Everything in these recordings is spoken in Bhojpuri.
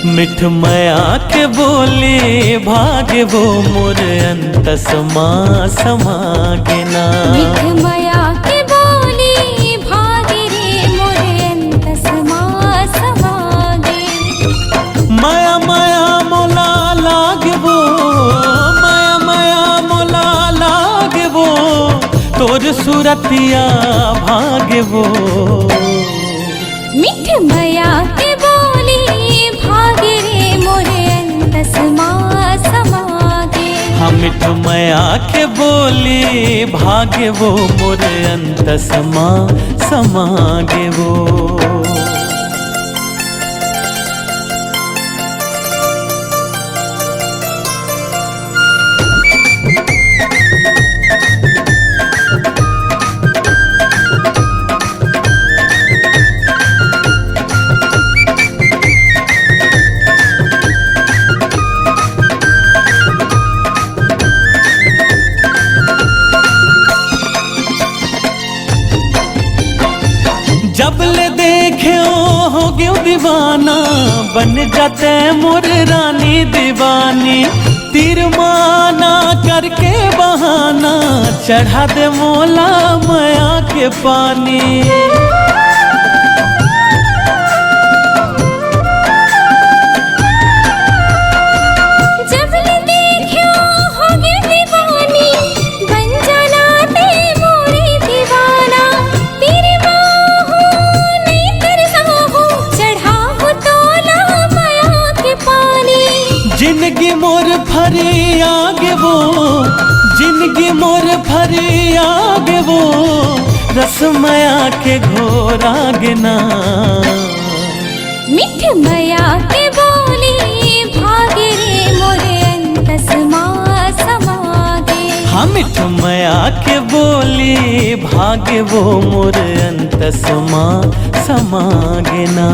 मिठ मया के बोले भागे वो मोर अंत समा समागे ना। मिठ मया के बोले भागे रे मोर अंत समा समागे। माया माया मोला लागे वो, माया माया मोला लागे वो, तोर सूरतिया भागे वो। मिठ मया के बोले भागे रे मोर अंत समा समागे। हाँ मिठ मया के बोले भागे वो मोर अंत समा समागे वो। जब ले देखे हो गयो दीवाना, बन जाते मोर रानी दीवानी। तीर माना करके बहाना, चढ़ा दे मोला माया के पानी। जिंदगी मोर फरी आगे वो, जिंदगी मोर फरी आगे वो, रसमया के घोर आगे ना। मिठ मया के बोले भागे रे मोर अंत समा समागे। हाँ मिठ मया के बोले भागे वो मोर अंत समा समागे ना।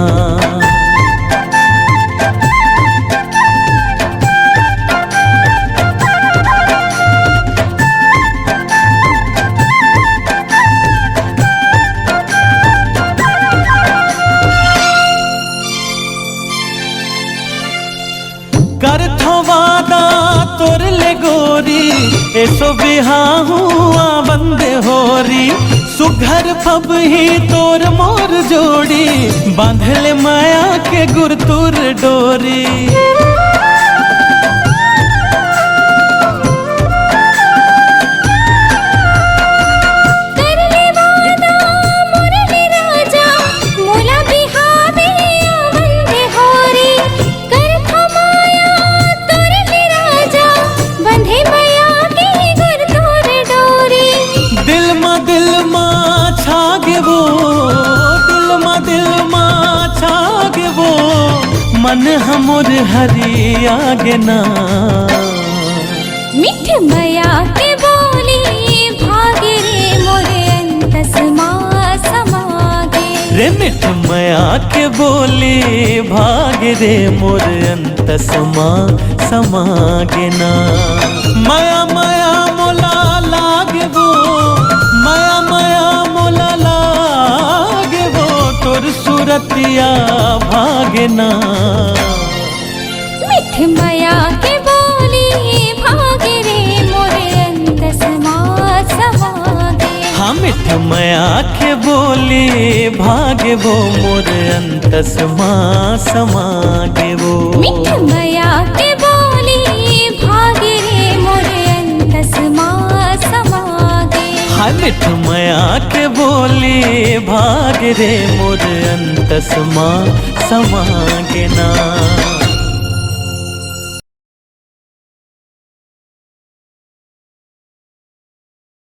कर थो वादा तोर ले गोरी, ऐसो बिहाहू बंदे होरी। सुघर फब ही तोर मोर जोड़ी, बांधले माया के गुरतुर डोरी। मन हमोर हरी आगे ना। मिठ मया के बोले भागे रे मोर अंत समा समागे। रे मिठ मया के बोले भागे रे मोर अंत समा समागे ना। माया माया मोला लागे वो, माया माया मोला लागे वो, तोर सूरतिया भागे ना। मिठ मया के बोले भागे रे मोर अंत समा समागे। हाँ मिठ मया के बोले भागे वो मोर अंत समा समागे वो। मिठ मया के बोले भागे रे मोर अंत समा समागे। हाँ मिठ मया के बोले भागे रे मोर अंत समा समागे ना।